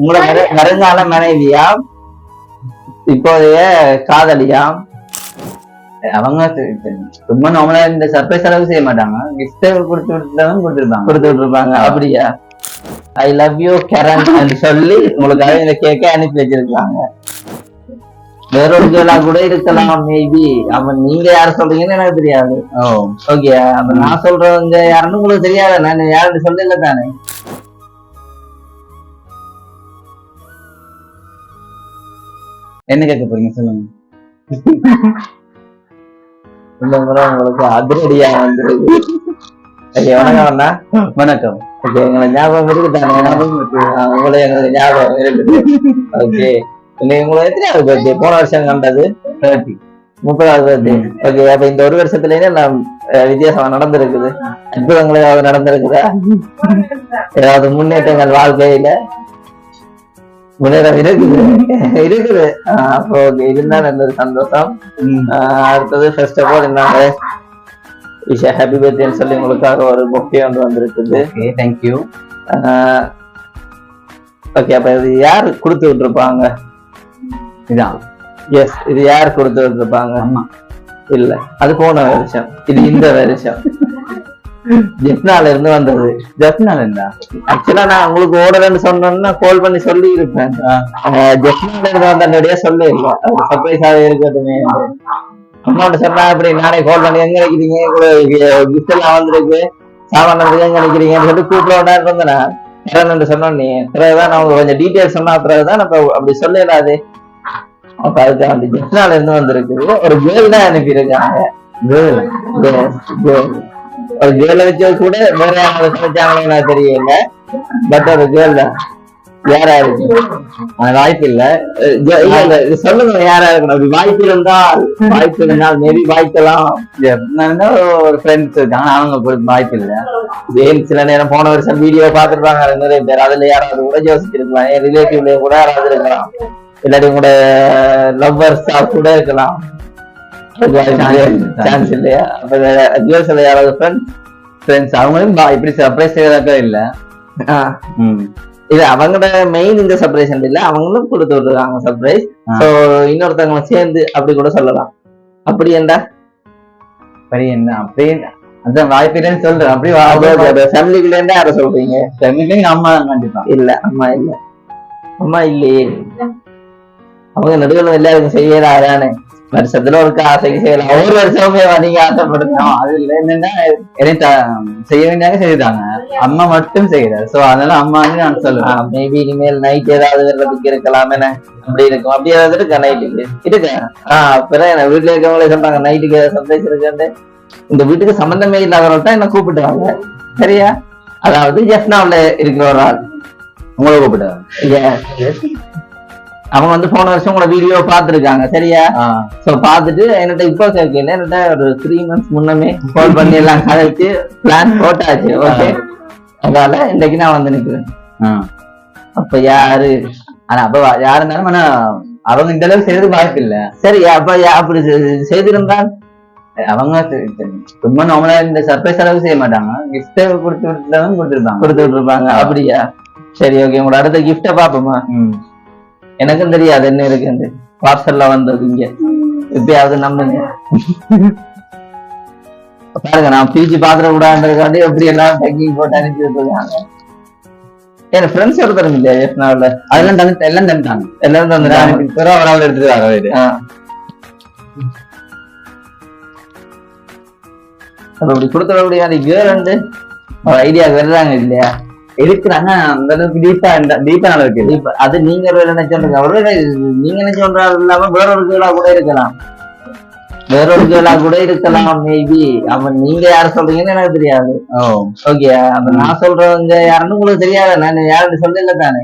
உங்களோட வருங்கால மனைவியா இப்போதைய காதலியா? அவங்க சும்மா நார்மலா இந்த சர்ப்ரைஸ் அளவு செய்ய மாட்டாங்க, கிஃப்ட் கொடுத்து விட்டுருப்பாங்க. அப்படியா? ஐ லவ் யூ கரண் சொல்லி உங்களுக்காக இந்த கேக்க அனுப்பி வச்சிருக்காங்க. வேற ஒரு கேளா கூட இருக்கலாம் மேபி. அவன் நீங்க யாரு சொல்றீங்கன்னு எனக்கு தெரியாது. ஓகே, அப்ப நான் சொல்றவங்க யாருன்னு உங்களுக்கு தெரியாது. நான் யாருன்னு சொல்லல தானே. என்ன கேட்க போறீங்க சொல்லுங்க. இந்த முறை உங்களுக்கு அதிரடியா வந்துருக்கு. வணக்கம்ண்ணா. வணக்கம். ஓகே, எங்களை ஞாபகம் இருக்குதானே? உங்களை எங்களுக்கு ஞாபகம் இருக்குது. ஓகே, உங்களை எத்தனையாவது பர்த்டே? போன வருஷம் கண்டது 30வது பர்த்டே. ஓகே, அப்ப இந்த ஒரு வருஷத்துலயே நான் வித்தியாசமா நடந்திருக்குது. அற்புதங்கள் ஏதாவது நடந்திருக்குதா? ஏதாவது முன்னேற்றங்கள் வாழ்க்கையில? முன்னேறம் இருக்குது. அப்போ ஓகே, இதுதான் நல்ல சந்தோஷம். அடுத்தது ஃபர்ஸ்ட் ஆஃப் ஆல் என்னங்க விஷயம், ஹாப்பி பர்த்டேன்னு சொல்லி உங்களுக்காக ஒரு பொக்கே ஒன்று வந்திருக்குது. தேங்க்யூ. ஓகே, அப்ப இது யார் கொடுத்து விட்டுருப்பாங்க? இதான். எஸ், இது யார் கொடுத்து விட்டுருப்பாங்க? அம்மா. இல்ல, அது போன வருஷம். இது இந்த வருஷம் ஜெப்னால இருந்து வந்தது. ஜெப்னால இருந்தா? ஆக்சுவலா நான் உங்களுக்கு ஓடலன்னு சொன்னேன்னா கால் பண்ணி சொல்லி இருப்பேன். ஜெப்னால இருந்து வந்தா சொல்ல இல்லை, சர்ப்ரைஸாவே இருக்கட்டுமே. அம்மாட்ட சொன்னா அப்படி நானே கால் பண்ணி எங்க நினைக்கிறீங்க, கிஃப்ட் எல்லாம் வந்திருக்கு, சாமான் எங்க நினைக்கிறீங்கன்னு சொல்லி கூப்பிட இருந்தேன். கரண் சொன்னோன்னே பிறகுதான் நான் கொஞ்சம் டீட்டெயில்ஸ் சொன்னா பிறகுதான் நம்ம அப்படி சொல்லலாது. அப்ப அதுக்கு வந்து ஜெப்னால இருந்து வந்திருக்குது. ஒரு கேர்ள் தான் அனுப்பியிருக்காங்க. ஒரு கேர்ளை வச்சது கூட வேற யாராவது சமைச்சாங்களா தெரியல. பட் ஒரு கேர்ள் தான். யாரா இருக்கு? வாய்ப்பு இல்ல. சொல்லுங்க, யாரா இருக்கணும்? அப்படி வாய்ப்பு இருந்தால் மேபி வாய்க்கலாம். ஒரு ஃப்ரெண்ட்ஸ் இருக்காங்க, அவங்க வாய்ப்பு இல்ல. சில நேரம் போன வருஷம் வீடியோ பாத்துருப்பாங்க நிறைய பேர். அதுல யாராவது கூட யோசிச்சிருக்கலாம். என் ரிலேட்டிவ்ல கூட யாராவது இருக்கலாம், இல்லாட்டி கூட லவ்வர்ஸா கூட இருக்கலாம். சான்ஸ் இல்லையா? அப்ப ஜுவல்ஸ்ல யாராவது ஃப்ரெண்ட்ஸ் அவங்களும் இப்படி சர்ப்ரைஸ் செய்யறதா இல்ல. இது அவங்களோட மெயின் இந்த சர்ப்ரைஸ் இல்ல, அவங்களும் கொடுத்து விட்டுருக்காங்க சர்ப்ரைஸ். சோ இன்னொருத்தவங்க சேர்ந்து அப்படி கூட சொல்லலாம். அப்படி என்ன அப்படி அதான் வாய்ப்பு இல்லைன்னு சொல்றேன். அப்படி ஃபேமிலிக்குள்ள இருந்து யார சொல்றீங்க? ஃபேமிலிக்கு அம்மா தான் கண்டிப்பா. இல்ல, அம்மா இல்லையே. அவங்க நடுவில் எல்லாருக்கும் செய்யறாதானே, வருஷத்துல ஒரு ஆசைக்கு செய்யலாம். ஒவ்வொரு வருஷமே நீங்க ஆசைப்படுத்தோம். அது இல்ல, என்னன்னா செய்ய வேண்டியாக செய்தாங்க, அம்மா மட்டும் செய்யறாரு. சோ அதனால அம்மா நான் சொல்லுவேன். மேபி இனிமேல் நைட் ஏதாவது வர்றதுக்கு இருக்கலாம். என்ன அப்படி இருக்கும்? அப்படி ஏதாவது இருக்கா நைட்டுக்கு? இருக்கு. பிறகு வீட்டுல இருக்கவங்களே சொல்றாங்க நைட்டுக்கு ஏதாவது சர்ப்ரைஸ் இருக்குன்னு. இந்த வீட்டுக்கு சம்பந்தமே இல்லாதவர்கள் என்ன கூப்பிட்டுவாங்க. சரியா? அதாவது ஜெஃப்னாவுல இருக்கிற ஒரு ஆள் உங்களை கூப்பிட்டாங்க. அவங்க வந்து போன வருஷம் உங்களோட வீடியோ பாத்துருக்காங்க. சரியா? சோ பாத்துட்டு என்கிட்ட இப்போ கேட்கல, என்கிட்ட ஒரு 3 months முன்னமே கால் பண்ணி எல்லாம் கதைச்சு பிளான் போட்டாச்சு. ஓகே, அதனால இன்னைக்கு நான் வந்து நிக்கிறேன். அப்ப யாரு? ஆனா அப்ப யாரு இருந்தாலும் ஆனா அவங்க இந்த அளவுக்கு செய்யறது வாய்ப்பு இல்ல. சரி, அப்ப அப்படி செய்திருந்தால் அவங்க சும்மா நார்மலா இந்த சர்ப்ரைஸ் அளவு செய்ய மாட்டாங்க, கிஃப்ட் கொடுத்து விட்டுருப்பாங்க. அப்படியா? சரி, ஓகே, உங்களோட அடுத்த கிஃப்ட பாப்போமா? எனக்கும் தெரியாது என்ன இருக்கு. பார்சல்ல வந்தது இங்க. எப்பயாவது நம்புங்க. பாருங்க, நான் பீச்சு பாத்திர கூடாதுக்காண்டி எப்படி எல்லாம் பேக்கிங் போட்டு அனுப்பி வச்சிருக்காங்க. என் ஃப்ரெண்ட்ஸ் ஒருத்தரும் இல்லையா ஜெஃப்னாவுல? அதெல்லாம் எல்லாம் தந்துட்டாங்க. எல்லாரும் தந்துட்டாங்க. ஒரு ஆள் எடுத்துட்டு வர. அப்படி கொடுத்தபடியா கேர்ள் ஐடியா வர்றாங்க இல்லையா? இருக்கிறாங்க. அந்த அளவுக்கு டீப்பா இருக்கு. அது நீங்க நினைச்சோன்றீங்க. அவரோட நீங்க நினைச்சோன்றா இல்லாம வேறொரு கேளா கூட இருக்கலாம். மேபி. அவன் நீங்க யார சொல்றீங்கன்னு எனக்கு தெரியாது. ஓகே, அப்ப நான் சொல்றவங்க யாருன்னு உங்களுக்கு தெரியாது. நான் யாருன்னு சொல்லல தானே.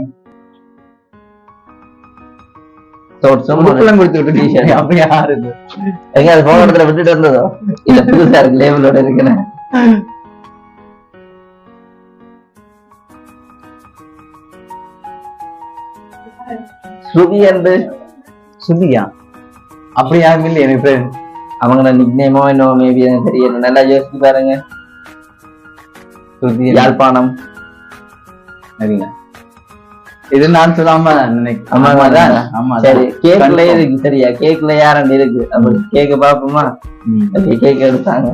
கொடுத்து விட்டு டிஷர்ட் அப்ப யாரு எங்க அது போன இடத்துல விட்டுட்டு இருந்ததோ இல்ல புதுசா இருக்கு லேபிளோட இருக்குன்னு. ஸ்ருதி என்று சுதியா? அப்படி யாரும் இல்லை எனக்கு. அவங்க நிக் நேமோ என்னவோ மேபி எனக்கு தெரியல. நல்லா யோசிச்சு பாருங்க. சுதி யாழ்ப்பாணம். சரிங்க. இது நான் சொல்ல அம்மா தான் நினைக்கிறேன். அம்மா தான். ஆமா சரி கேக்ல இருக்கு சரியா, கேக்ல யாரும் இருக்கு அப்ப கேக்க பாப்போமா? கேக் எடுத்தாங்க.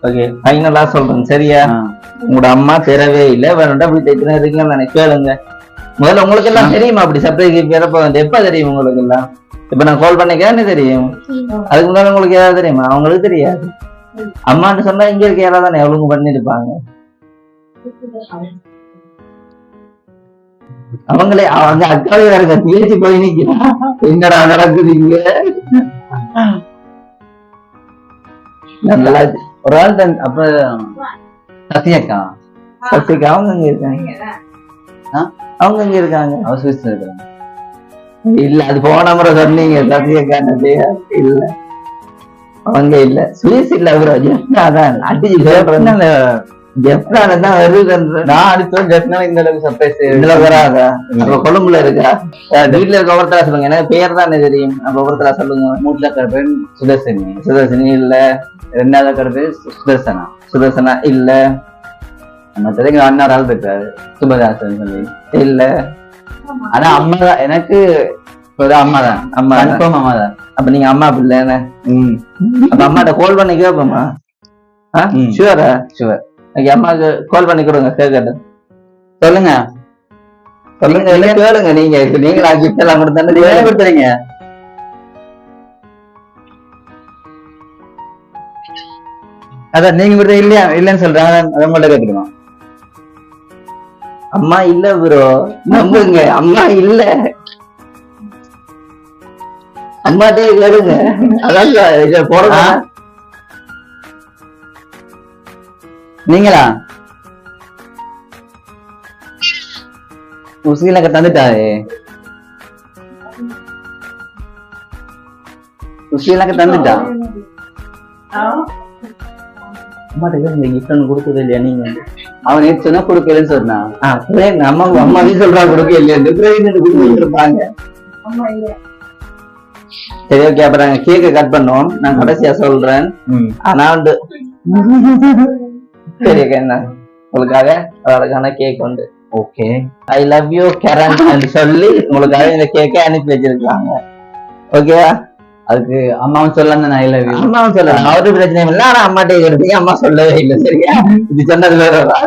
ஓகே ஃபைனலா சொல்றேன் சரியா, உங்களோட அம்மா தெரவே இல்லை வேணும்டா அப்படி தைக்கிறேன் இருக்குன்னு நினைக்க கேளுங்க. முதல்ல உங்களுக்கு எல்லாம் தெரியுமா அப்படி சர்ப்ரைஸ் பிறப்ப வந்து எப்ப தெரியும் உங்களுக்கு எல்லாம்? இப்ப நான் கால் பண்ணிக்கன்னு தெரியும், அதுக்கு முன்னாடி உங்களுக்கு ஏதாவது தெரியுமா? அவங்களுக்கு தெரியாது. அம்மான்னு சொன்னா இங்க இருக்க யாராவது தானே எவ்வளவு பண்ணிருப்பாங்க. அவங்களே அவங்க அக்காவே இருக்க பேச்சு போய் நிக்கிறான், என்னடா நடக்குது இங்க? நல்லா ஒரு ஆள் தான். அப்ப சத்யாக்கா சத்தியக்கா அவங்க இங்க இருக்காங்க. அவங்க இங்க இருக்காங்க. அவ சுவிஸ்ல இருக்கிறாங்க. இல்ல அது போன முறை சொன்னீங்க சத்தியக்கா இல்ல அவங்க இல்ல சுவிஸ் இல்ல ப்ரோ, ஜெஃப்னாதான் அடிச்சு சொல்றேன். ஜெஃப்னால தான் வருதுன்ற நான் அடுத்த ஜெஃப்னால இந்த அளவுக்கு சர்ப்ரைஸ் இதுல வராதா? அப்ப கொழும்புல இருக்கா? வீட்டுல இருக்க ஒருத்தரா சொல்லுங்க, எனக்கு பேர் தானே தெரியும். அப்ப ஒருத்தரா சொல்லுங்க. மூட்டுல இருக்கிற பேர் சுதர்சனி. சுதர்சனி இல்ல. ரெண்டாவது இருக்கிற பேர் சுதர்சனா. சுதர்சனா இல்ல. மற்றது எங்க அண்ணார் ஆள் இருக்காரு சுபதாசன் சொல்லி இல்ல. ஆனா அம்மா தான் எனக்கு அம்மா தான். அம்மா கன்ஃபார்ம் அம்மா தான். அப்ப நீங்க அம்மா பிள்ளை என்ன? அப்ப அம்மாட்ட கால் பண்ணி கேப்போமா? ஷுவரா? ஷுவர். அம்மாவுக்கு கால் பண்ணி கொடுங்க கேட்கட்டும். சொல்லுங்க சொல்லுங்க இல்ல கேளுங்க. நீங்க கிஃப்ட் எல்லாம் கொடுத்தானே கொடுத்துறீங்க. அதான் நீங்க கொடுத்த இல்லையா இல்லன்னு சொல்றாங்க, அதை உங்கள்ட்ட கேட்கணுமா? அம்மா இல்ல ப்ரோ, நம்புங்க அம்மா இல்ல. அம்மாட்டே கேளுங்க. அதான் போறதா நீங்களா? உசிலக்க தந்துட்டாரு. உசிலக்க தந்துட்டா. கிஃப்ட் கொடுத்தது இல்லையா நீங்க? அவன் நேற்று சொன்னா கொடுக்கலன்னு சொன்னான். அம்மாவே சொல்றா கொடுக்க இல்லையா இருப்பாங்க. சரி ஓகே, அப்ப நாங்க கேக்க கட் பண்ணுவோம். நான் கடைசியா சொல்றேன். ஆனா வந்து சரி என்ன உங்களுக்காக அவளுக்கான கேக் உண்டு. Okay I love you Karan சொல்லி உங்களுக்காக இந்த கேக்கை அனுப்பி வச்சிருக்காங்க. ஓகேவா? அதுக்கு அம்மாவும் சொல்லலாம் தான். ஐ லவ் யூ அம்மாவும் சொல்லலாம், அவரு பிரச்சனை இல்லை. ஆனா அம்மாட்டே எடுத்தீங்க, அம்மா சொல்லவே இல்லை. சரியா? இது சொன்னது வேறதா?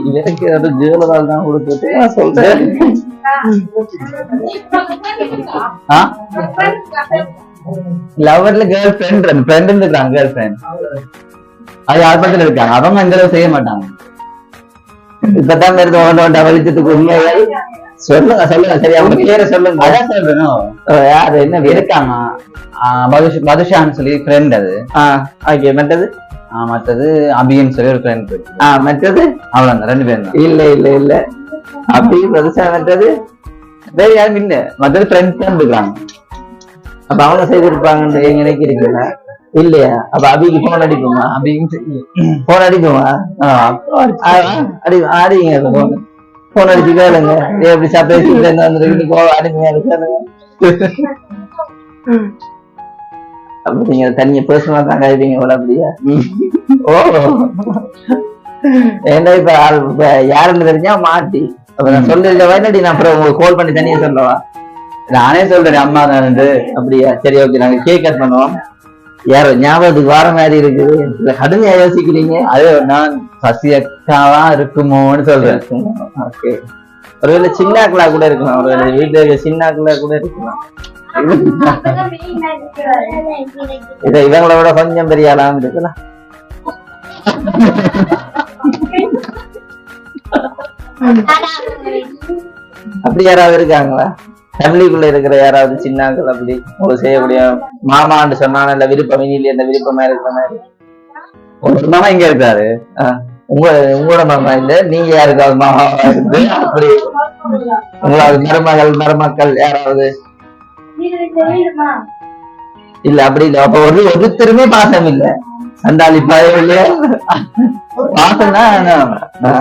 இவருக்கு அது ஜுவலரால் தான் கொடுத்துட்டு நான் சொல்றேன். லவர்ல கேர்ள் ஃப்ரெண்ட் இருக்காங்க. கேர்ள் ஃப்ரெண்ட் அது யார் பக்கத்துல இருக்காங்க. அவங்க அந்த அளவு செய்ய மாட்டாங்க. இப்பதான் வருது வெளிச்சத்துக்கு உண்மையை சொல்லுங்க. சரி அவங்க பேரை சொல்லுங்க. அதான் சொல்றேன். யாரு என்ன இருக்காங்க? மதுஷான்னு சொல்லி ஃப்ரெண்ட். அது ஓகே. மற்றது அபின்னு சொல்லி ஒரு ஃப்ரெண்ட். மற்றது அவ்வளவு ரெண்டு பேரும் தான். இல்ல இல்ல இல்ல அபி மதுஷா. மற்றது வேற யாரும் இல்ல. மற்றது ஃப்ரெண்ட்ஸ் தான் இருக்காங்க. அப்ப அவங்க செய்திருப்பாங்கன்னு நீங்க நினைக்கிறீங்களா? இல்லையா? அப்ப அபிக்கு போன் அடிக்குமா? போன் அடிக்குமா? அடிங்க போன் அடிச்சு கேளுங்க. எப்படி சர்ப்ரைஸ் அடிமையா இருக்காங்க. அப்ப நீங்க தனியா பர்சனலா தான் கழிப்பீங்க போல. அப்படியா? ஓ ஏன்னா இப்ப யாருன்னு தெரிஞ்சா மாட்டி. அப்ப நான் சொல்லிருக்க வேணாடி, நான் அப்புறம் உங்களுக்கு கால் பண்ணி தனியா சொல்லவா? நானே சொல்றேன் அம்மா தான். அப்படியா? சரி ஓகே, நாங்க கேக் கட் பண்ணுவோம். யாரோ ஞாபகத்துக்கு வார மாதிரி இருக்குது. கடுமையா யோசிக்கிறீங்க. அது நான் சசியக்காவா இருக்குமோன்னு சொல்றேன். ஓகே, ஒருவேளை சின்னாக்களா கூட இருக்கலாம். ஒருவேளை வீட்டுல இருக்க சின்னாக்களா கூட இருக்கலாம். இதை இவங்கள விட கொஞ்சம் பெரிய ஆளாம் இருக்கலாம். அப்படி யாராவது இருக்காங்களா? ஃபேமிலிக்குள்ள இருக்கிற யாராவது சின்னாக்கள் அப்படி உங்களுக்கு செய்யக்கூடிய மாமான்னு சொன்னான இல்ல விருப்பம் இனியில இந்த விருப்பமா இருக்கிற மாதிரி? ஒரு மாமா இங்க இருக்காரு. உங்களோட மாமா இல்ல, நீங்க யாருக்காவது மாமா இருந்து அப்படி உங்களாவது மருமக்கள் யாராவது இல்ல? அப்படி இல்ல. அப்ப ஒருத்தருமே பாசம் இல்ல. சண்டாளி பயம் இல்லையா? பாசம் தான்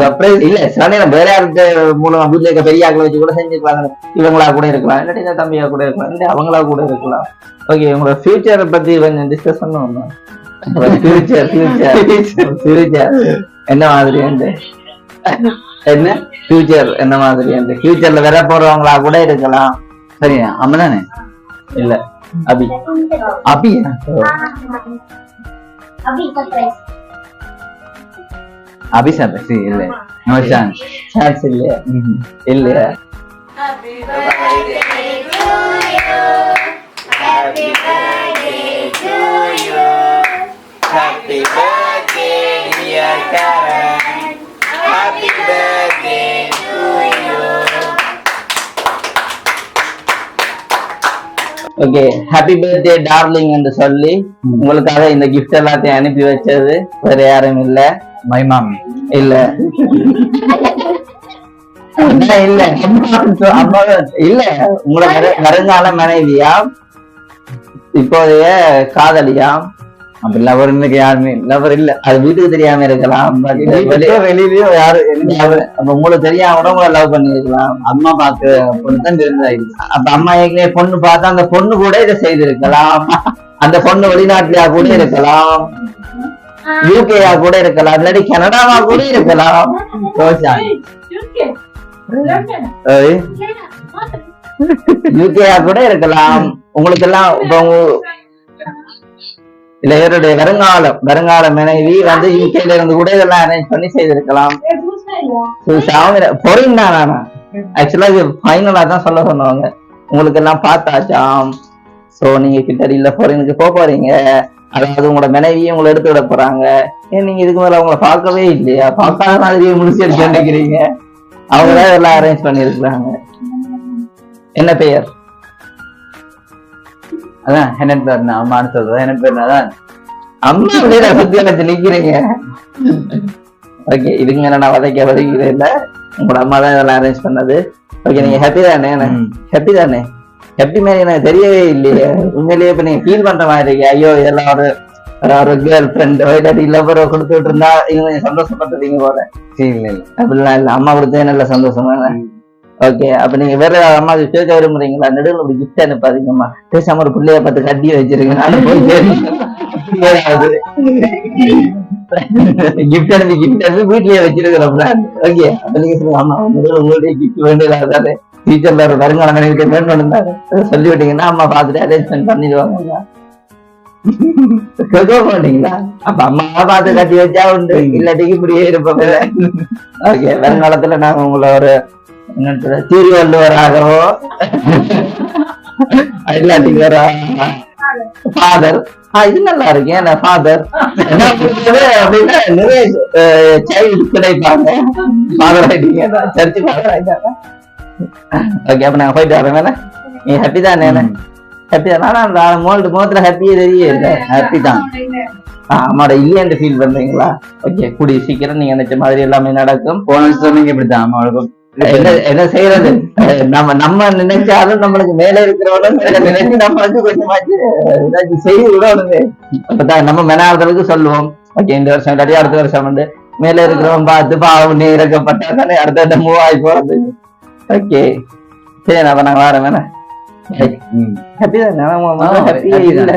சர்ப்ரைஸ் இல்ல. சில நேரம் வேற யாருக்கு மூலமா வீட்டுல இருக்க பெரிய ஆக்களை வச்சு கூட செஞ்சுக்கலாம். இவங்களா கூட இருக்கலாம், இல்லாட்டி தம்பியா கூட இருக்கலாம், இல்லாட்டி அவங்களா கூட இருக்கலாம். ஓகே, உங்களோட ஃபியூச்சரை பத்தி கொஞ்சம் டிஸ்கஸ் பண்ணுவோம். ஃபியூச்சர் என்ன மாதிரி என்ன ஃபியூச்சர் என்ன மாதிரி அந்த ஃபியூச்சர்ல வர போறவங்களா கூட இருக்கலாம். சரியா அம்மா தானே இல்ல அபி. அபியா அபி சரி இல்ல நோ சான்ஸ் சான்ஸ் இல்லையா? இல்லையா? Happy birthday, dear Karen. Happy birthday to you. Okay, happy birthday darling என்று சொல்லி உங்களுக்காக இந்த கிஃப்ட் எல்லாத்தையும் அனுப்பி வச்சது வேற யாரும் இல்ல, மை மாமி இல்ல இல்ல அம்மா இல்ல, உங்களோட வருங்கால மனைவியா, இப்போதைய காதலியா. அப்ப லவர் இன்னைக்கு யாருமே லவர் இல்ல, அது வீட்டுக்கு தெரியாம இருக்கலாம், வெளியிலயும் யாரு அப்ப உங்களுக்கு தெரியாம கூட உங்களை லவ் பண்ணி இருக்கலாம். அம்மா பார்த்து பொண்ணு தான் தெரிஞ்சாயிடுச்சு. அப்ப அம்மா ஏற்கனவே பொண்ணு பார்த்தா அந்த பொண்ணு கூட இதை செய்திருக்கலாம். அந்த பொண்ணு வெளிநாட்டுலயா கூட இருக்கலாம், யூகேயா கூட இருக்கலாம், இல்லாட்டி கனடாவா கூட இருக்கலாம். யூகேயா கூட இருக்கலாம். உங்களுக்கு எல்லாம் இப்ப இல்ல இவருடைய வருங்கால மனைவி வந்து யூகேல இருந்து கூட இதெல்லாம் அரேஞ்ச் பண்ணி செய்திருக்கலாம். பொறின் தான் ஆக்சுவலா இது ஃபைனலா தான் சொல்ல சொன்னவங்க. உங்களுக்கு எல்லாம் பார்த்தாச்சாம். சோ நீங்க கிட்டடியில பொறினுக்கு போறீங்க, அதாவது உங்களோட மனைவியை உங்களை எடுத்து விட போறாங்க. ஏன் நீங்க இதுக்கு மேல அவங்களை பார்க்கவே இல்லையா? பார்க்காத மாதிரியே முடிச்சு எடுத்து நினைக்கிறீங்க. அவங்கதான் இதெல்லாம் அரேஞ்ச் பண்ணிருக்கிறாங்க. என்ன பெயர்? அதான் என்ன பேர் அம்மான்னு சொல்றேன். என்ன பேர் அதான் அம்மா பத்தி எனக்கு நிக்கிறீங்க. ஓகே, இதுங்க நான் வதைக்கிறேன் இல்ல, உங்களோட அம்மா தான் இதெல்லாம் அரேஞ்ச் பண்ணது. ஓகே, நீங்க ஹாப்பி தானே? ஹாப்பி தானே? ஹாப்பி மாதிரி எனக்கு தெரியவே இல்லையே. உண்மையிலேயே இப்ப நீங்க ஃபீல் பண்ற மாதிரி இருக்கு. ஐயோ இதெல்லாம் ஒரு கேர்ள் ஃப்ரெண்ட் லவ்வரோ கொடுத்துட்டு இருந்தா இவங்க சந்தோஷப்பட்டுறீங்க போல. இல்ல அப்படிலாம் இல்ல, அம்மா கொடுத்தே நல்ல சந்தோஷமா. ஓகே, அப்ப நீங்க வேற அம்மாவுக்கு கேட்க விரும்புறீங்களா? நடுவில் ஒரு கிஃப்ட் அனுப்பாதீங்கம்மா, பேசாம ஒரு பிள்ளைய பார்த்து கட்டி வச்சிருங்க. நானும் போய் கிஃப்ட் அனுப்பி வீட்லயே வச்சிருக்கிறோம். ஓகே, அப்ப நீங்க சொல்லுங்க, அம்மா உங்களுடைய கிஃப்ட் வேண்டியதாதாரு டீச்சர்ல ஒரு வருங்கால மனைவிக்கு வேண்டாரு சொல்லி விட்டீங்கன்னா அம்மா பார்த்துட்டு அரேஞ்ச்மெண்ட் பண்ணிடுவாங்க. கேட்க மாட்டீங்களா? அப்ப அம்மா பார்த்து கட்டி வச்சா உண்டு, இல்லாட்டிக்கு இப்படியே இருப்போம். ஓகே, வருங்காலத்துல நாங்க உங்களை ஒரு திருவள்ளுவராகவோ இல்லாட்டிக்கு ஒரு ஃபாதர், இது நல்லா இருக்கு. ஏன்னா ஃபாதர் அப்படின்னா நிறைய சைல்டு கிடைப்பாங்க. ஃபாதர் ஆயிட்டீங்க, சர்ச்சு ஃபாதர் ஆயிட்டாங்க. ஓகே, அப்ப நாங்க போயிட்டு வரேன். நீ ஹாப்பி தானே? ஹாப்பி தான். ஆனா அந்த முகத்துல ஹாப்பியே தெரிய இல்ல. ஹாப்பி தான். அம்மாட இல்லையென்று ஃபீல் பண்றீங்களா? ஓகே, கூடிய சீக்கிரம் நீங்க நினைச்ச மாதிரி எல்லாமே நடக்கும். போன சொன்னீங்க இப்படித்தான் அம்மாவுக்கும் என்ன செய்யறது? நம்ம நினைச்சாலும் நம்மளுக்கு மேல இருக்கிறவங்க நினைச்சு நம்மளுக்கு கொஞ்சமாச்சு ஏதாச்சும் செய்து விடணுங்க. அப்பதான் நம்ம மெனாவதற்கு சொல்லுவோம். ஓகே, இந்த வருஷம் இல்லாட்டி அடுத்த வருஷம் வந்து மேல இருக்கிறவன் பார்த்து பாவம் இறக்கப்பட்டா தானே அடுத்த மூவ் ஆகி போறது. ஓகே, சரி, அப்ப நாங்க வரேன். வேணா ஹாப்பி தானே? இல்ல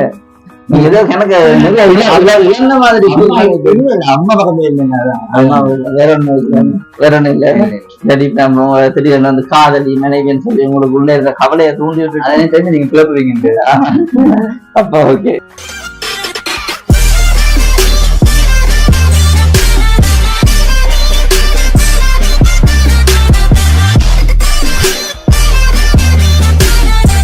நீங்க ஏதோ கணக்கு என்ன மாதிரி அம்மா பக்கமே இல்லைங்க. வேற ஒண்ணு இல்ல. திடீர்னு வந்து காதலி மனைவின்னு சொல்லி உங்களுக்கு உள்ள இருக்க கவலையை தூண்டி விட்டு அதை தெரிஞ்சு நீங்க குழப்புவீங்க. அப்ப ஓகே.